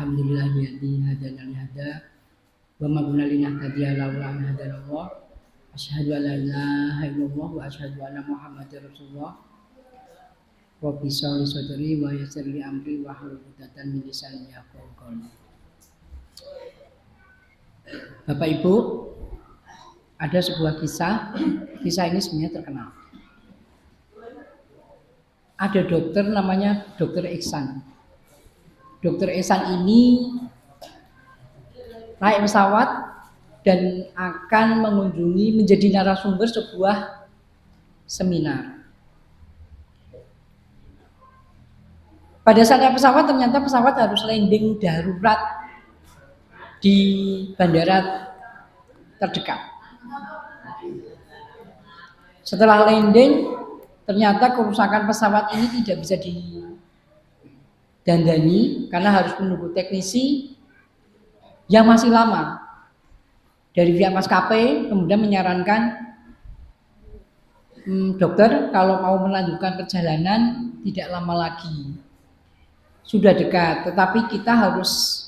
Alhamdulillahilladzi hadana li hada wa ma kunna linahtadiya laula an hadanallah. Asyhadu an la ilaha illallah wa asyhadu anna Muhammadar Rasulullah. Rabbi sholli sadri wa yassir li amri wa hlul 'uqdatam min lisani yafqahu qawli. Bapak Ibu, ada sebuah kisah. Kisah ini sebenarnya terkenal. Ada dokter namanya Dokter Ihsan. Dokter Ihsan ini naik pesawat dan akan mengunjungi menjadi narasumber sebuah seminar. Pada saat naik pesawat ternyata pesawat harus landing darurat di bandara terdekat. Setelah landing, ternyata kerusakan pesawat ini tidak bisa didandani karena harus menunggu teknisi yang masih lama. Dari pihak maskapai kemudian menyarankan, dokter kalau mau melanjutkan perjalanan tidak lama lagi, sudah dekat, tetapi kita harus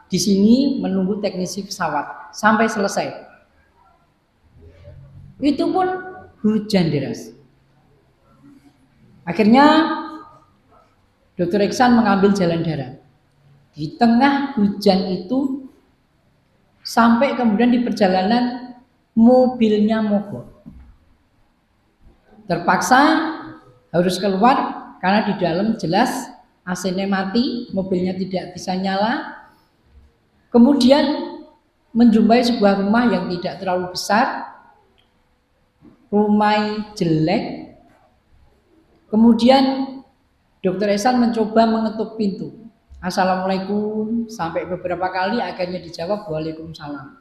di sini menunggu teknisi pesawat sampai selesai. Itu pun hujan deras. Akhirnya Dokter Ihsan mengambil jalan darat. Di tengah hujan itu sampai kemudian di perjalanan mobilnya mogok. Terpaksa harus keluar karena di dalam jelas AC-nya mati, mobilnya tidak bisa nyala. Kemudian menjumpai sebuah rumah yang tidak terlalu besar, rumah jelek. Kemudian Dokter Ihsan mencoba mengetuk pintu. Assalamualaikum, sampai beberapa kali akhirnya dijawab Waalaikumsalam.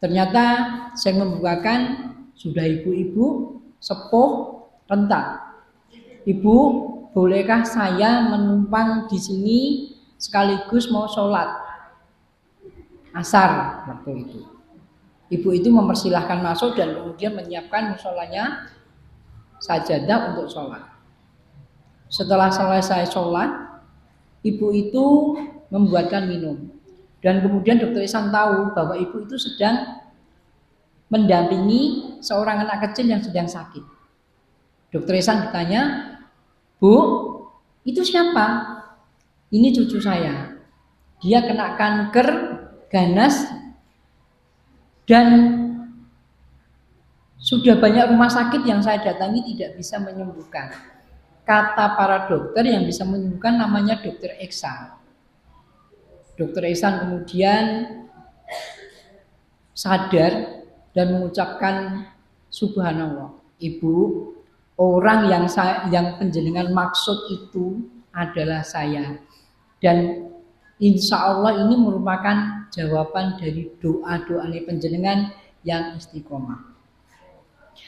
Ternyata saya membukakan sudah ibu-ibu sepuh renta. Ibu, bolehkah saya menumpang di sini sekaligus mau sholat asar waktu itu? Ibu itu mempersilahkan masuk dan kemudian menyiapkan musholanya sajadah untuk sholat. Setelah selesai sholat, ibu itu membuatkan minum. Dan kemudian Dokter Ihsan tahu bahwa ibu itu sedang mendampingi seorang anak kecil yang sedang sakit. Dokter Ihsan bertanya, Bu, itu siapa? Ini cucu saya. Dia kena kanker ganas dan sudah banyak rumah sakit yang saya datangi tidak bisa menyembuhkan. Kata para dokter yang bisa menyembuhkan namanya Dokter Ihsan. Dokter Ihsan kemudian sadar dan mengucapkan subhanallah. Ibu, orang yang penjenengan maksud itu adalah saya. Dan insya Allah ini merupakan jawaban dari doa-doa penjenengan yang istiqomah.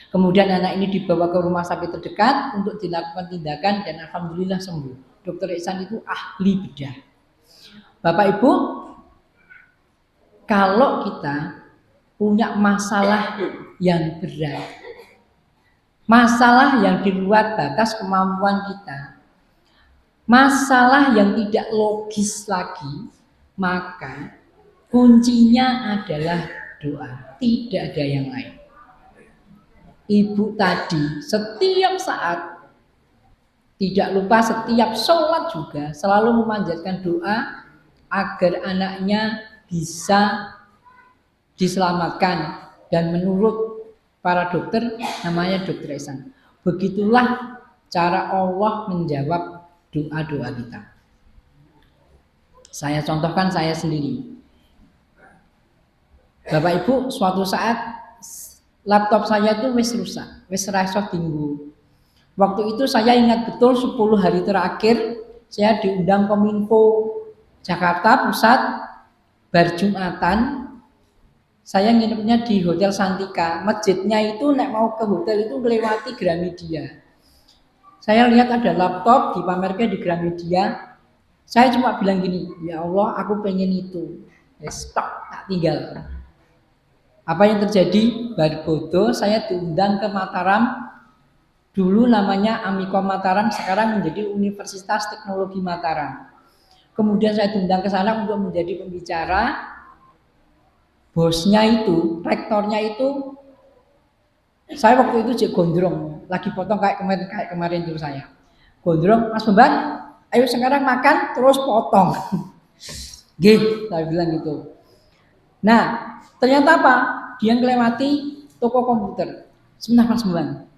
Kemudian anak ini dibawa ke rumah sakit terdekat untuk dilakukan tindakan dan alhamdulillah sembuh. Dokter Ihsan itu ahli bedah. Bapak Ibu, kalau kita punya masalah yang berat, masalah yang di luar batas kemampuan kita, masalah yang tidak logis lagi, maka kuncinya adalah doa, tidak ada yang lain. Ibu tadi setiap saat, tidak lupa setiap sholat juga selalu memanjatkan doa agar anaknya bisa diselamatkan. Dan menurut para dokter namanya Dokter Ihsan. Begitulah cara Allah menjawab doa-doa kita. Saya contohkan saya sendiri. Bapak Ibu, suatu saat laptop saya itu wis rusak, wis ra iso dienggo. Waktu itu saya ingat betul 10 hari terakhir saya diundang Kominfo Jakarta Pusat bar Jumatan. Saya nginepnya di Hotel Santika. Masjidnya itu nek mau ke hotel itu melewati Gramedia. Saya lihat ada laptop dipamerkan di Gramedia. Saya cuma bilang gini, ya Allah aku pengen itu. Stop, tak tinggal. Apa yang terjadi? Barbodo saya diundang ke Mataram. Dulu namanya Amikom Mataram, sekarang menjadi Universitas Teknologi Mataram. Kemudian saya diundang ke sana untuk menjadi pembicara. Bosnya itu, rektornya itu, saya waktu itu jadi gondrong, lagi potong kayak kemarin itu saya. Gondrong, Mas Bambang, ayo sekarang makan terus potong. Gih, saya bilang gitu. Nah, ternyata apa? Dia melewati toko komputer. Sebentar Mas Bambang.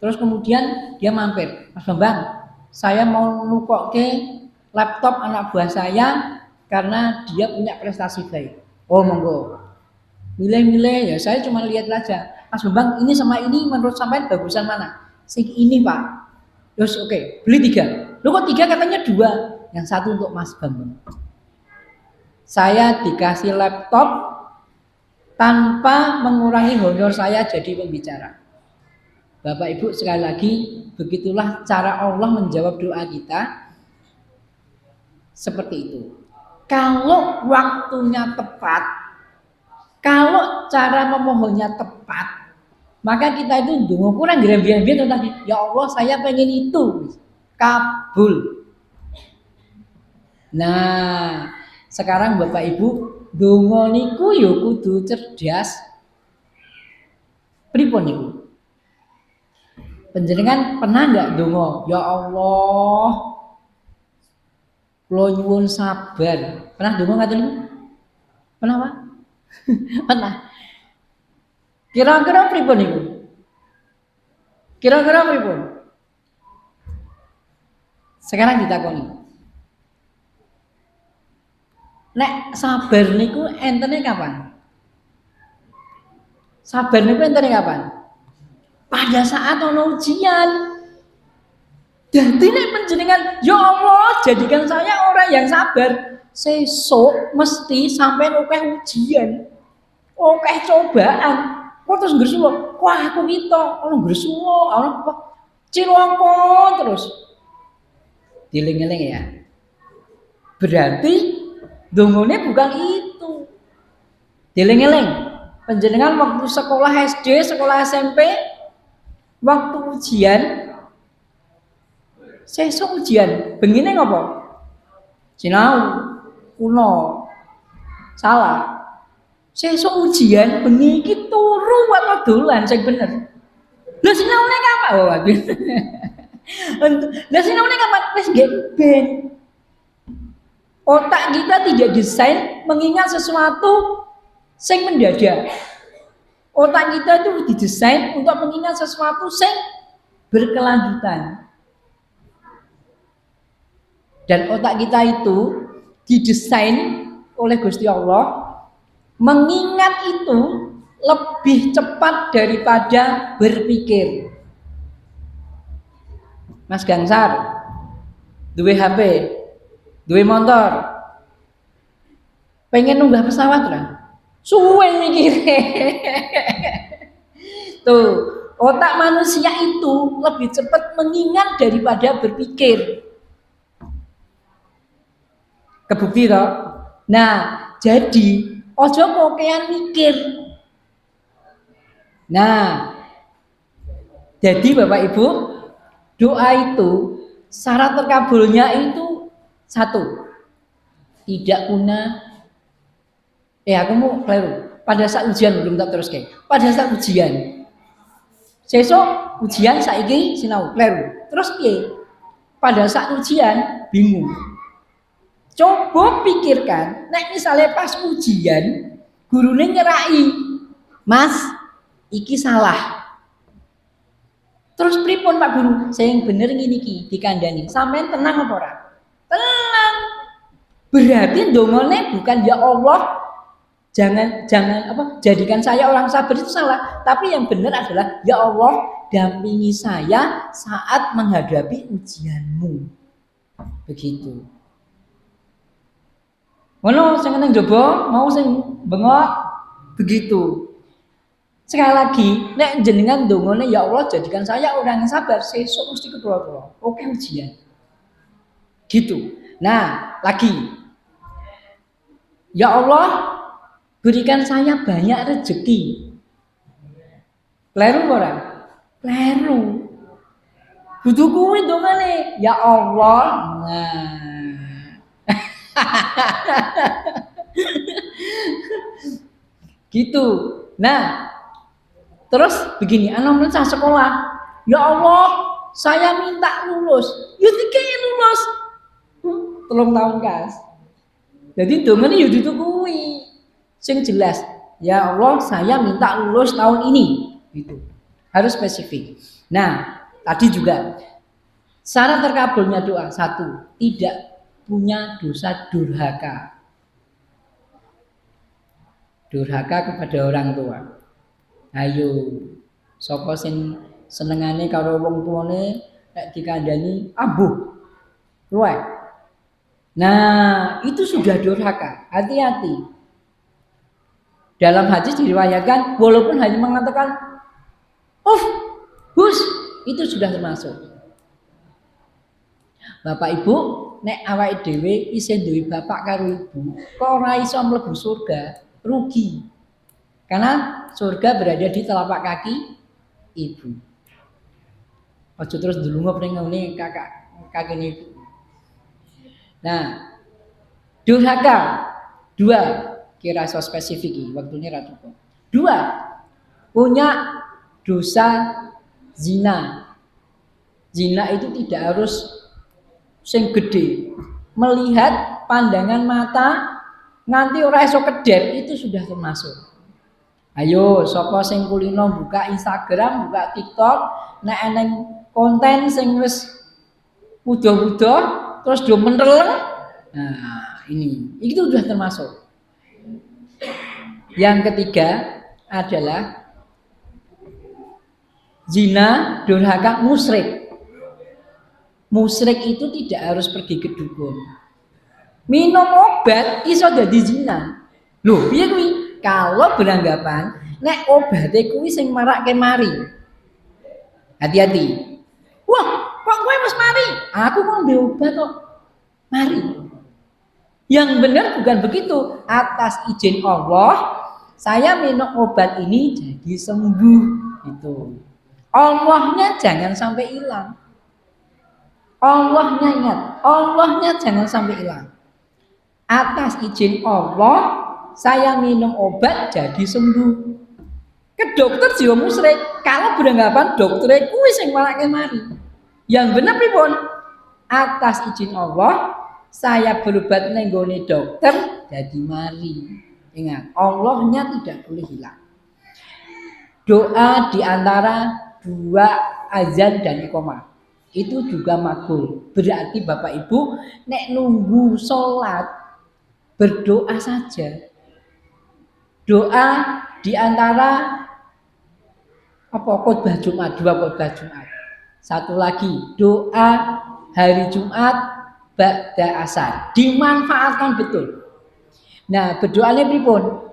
Terus kemudian dia mampir, Mas Bambang, saya mau nukok ke laptop anak buah saya karena dia punya prestasi baik. Oh monggo. Milih-milih ya, saya cuma lihat aja. Mas Bambang, ini sama ini menurut sampean bagusan mana? Sing ini Pak. Terus oke, beli 3. Loh kok 3 katanya 2? Yang satu untuk Mas Bambang. Saya dikasih laptop tanpa mengurangi honor saya jadi pembicara. Bapak Ibu sekali lagi, begitulah cara Allah menjawab doa kita. Seperti itu. Kalau waktunya tepat, kalau cara memohonnya tepat, maka kita itu dungo kurang geren-geren tadi. Ya Allah, saya pengen itu. Kabul. Nah, sekarang Bapak Ibu, dungo niku yo kudu cerdas. Pripun niku? Panjenengan pernah enggak dungo? Ya Allah, kula nyuwun sabar. Pernah dungo ngaten niku? Pernah, Pak? Pernah. Kira-kira pripun niku? Kira-kira pripun? Sekarang ditakoni. Nek sabar niku entene kapan? Sabar niku entene kapan? Pada saat ono ujian. Jadi nek panjenengan, ya Allah, jadikan saya orang yang sabar. Sesuk mesti sampai akeh ujian. Akeh cobaan. Kok terus ngresulo, wah aku kita ono ngresulo, ono apa? Ciloko terus. Dieling-eling ya. Berarti dongone bukan itu. Dieling-eling. Panjenengan waktu sekolah SD, sekolah SMP, waktu ujian, sesuk ujian, bengine ngopo? Sinau, kuno, salah. Sesuk ujian, bengi iki turu apa dolan sing bener. Lah sinaune kapan? Oh, lah sinaune kapan? Wis nggih ben. Otak kita tidak desain mengingat sesuatu sing mendadak. Otak kita itu didesain untuk mengingat sesuatu sing berkelanjutan. Dan otak kita itu didesain oleh Gusti Allah mengingat itu lebih cepat daripada berpikir. Mas Gangsar, duwe HP, duwe motor, pengen nunggah pesawat lah, suwe mikir. Tuh, otak manusia itu lebih cepat mengingat daripada berpikir. Kebukti toh? Nah, jadi ojo kokean mikir. Nah, jadi Bapak Ibu, doa itu syarat terkabulnya itu 1, tidak guna. Aku mau keliru. Pada saat ujian belum tak terus kayak. Pada saat ujian, sesok ujian saiki sinau keliru. Terus piye? Pada saat ujian bingung. Coba pikirkan, nek misalnya pas ujian gurunya nyerai, Mas, iki salah. Terus pripun Pak Guru? Saya yang bener ngini ki dikandani. Sampeyan tenang apa ora? Tenang. Berarti dongone bukan ya Allah, jangan jadikan saya orang sabar, itu salah. Tapi yang benar adalah ya Allah, dampingi saya saat menghadapi ujianmu. Begitu. Ngono sing nang jaba mau sing bengok begitu. Sekali lagi, nek jenengan dongone ya Allah jadikan saya orang yang sabar, sesuk mesti ketua-tua. Oke ujian. Gitu. Nah, lagi. Ya Allah, berikan saya banyak rezeki. Kleru ora? Kleru. Kudu kuwi dongane, ya Allah. Nah. Gitu. Nah, terus begini, anak mencah sekolah. Ya Allah, saya minta lulus. Ya dikei lulus. Telung tahun kas. Jadi dongane ya ditukui. Sing jelas. Ya Allah, saya minta lulus tahun ini. Gitu. Harus spesifik. Nah, tadi juga syarat terkabulnya doa satu, tidak punya dosa durhaka. Durhaka kepada orang tua. Ayo, sapa sing senengane karo wong tuane nek dikandani ambuh. Luwih. Nah, itu sudah durhaka. Hati-hati. Dalam hadis diriwayatkan walaupun hanya mengatakan Gus, itu sudah termasuk. Bapak Ibu, nek awake dhewe isih duwe bapak karo ibu, kok ora iso mlebu surga, rugi. Karena surga berada di telapak kaki ibu. Ojo terus ndulungup ning ngene kaki ibu. Nah, durhaka dua, kira so spesifik iki, waktunya ra cukup. Dua, punya dosa zina. Zina itu tidak harus sing gede. Melihat pandangan mata nganti ora iso kedep itu sudah termasuk. Ayo sapa sing kulino buka Instagram, buka TikTok, nek eneng konten sing wis udah-udah terus do menteleng. Nah, ini itu sudah termasuk. Yang ketiga adalah zina, durhaka, musyrik. Musyrik itu tidak harus pergi ke dukun. Minum obat iso dadi zina. Loh, piye kuwi? Kalau beranggapan nek obate kuwi sing marake mari. Hati-hati. Wah, kok kowe wis mari? Aku ngombe obat kok. Mari. Yang benar bukan begitu. Atas izin Allah, saya minum obat ini jadi sembuh gitu. Allahnya jangan sampai hilang. Allahnya ingat, Allahnya jangan sampai hilang. Atas izin Allah, saya minum obat jadi sembuh. Ke dokter jiwa musyrik, kalau beranggapan dokter kuwi sing marake mari. Yang benar pripun? Atas izin Allah, saya berobat ning gone dokter jadi mari. Ingat, Allahnya tidak boleh hilang. Doa di antara dua azan dan iqamah itu juga makbul. Berarti Bapak Ibu nek nunggu sholat berdoa saja. Doa di antara khotbah Jumat, dua khotbah Jumat. Satu lagi doa hari Jumat ba'da asar. Dimanfaatkan betul. Nah, berdoanya pripun?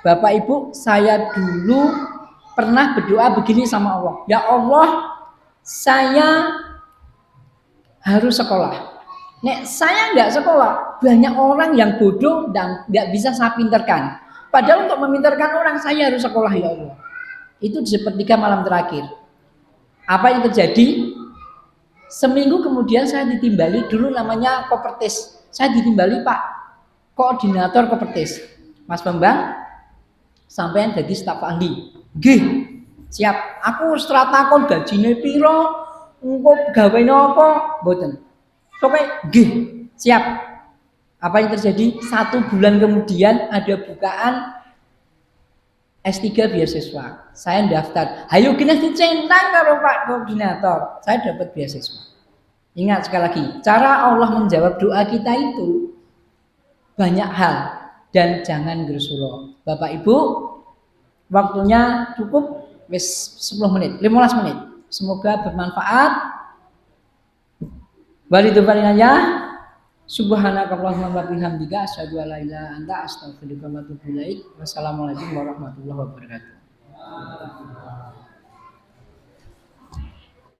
Bapak Ibu, saya dulu pernah berdoa begini sama Allah. Ya Allah, saya harus sekolah. Nek saya nggak sekolah, banyak orang yang bodoh dan nggak bisa saya pinterkan. Padahal untuk meminterkan orang, saya harus sekolah ya Allah. Itu di sepertiga malam terakhir. Apa yang terjadi? Seminggu kemudian saya ditimbali, dulu namanya Kopertis. Saya ditimbali Pak Koordinator Kopertis. Mas Bambang, sampean jadi staf ahli. Nggih. Siap, aku stratakon gajine piro, engko gawene apa, mboten. Oke, nggih, siap. Apa yang terjadi? 1 bulan kemudian ada bukaan S3 beasiswa. Saya daftar. Ayo kita dicentang karo Pak Koordinator. Saya dapat beasiswa. Ingat sekali lagi, cara Allah menjawab doa kita itu banyak hal dan jangan gersulo. Bapak Ibu, waktunya cukup. Wis 10 menit, 15 menit. Semoga bermanfaat. Walidzubarinaya. Subhanakallahumma wa bihamdika asyhadu an la ilaha illa anta astaghfiruka wa atubu ilaik. Wassalamualaikum warahmatullahi wabarakatuh.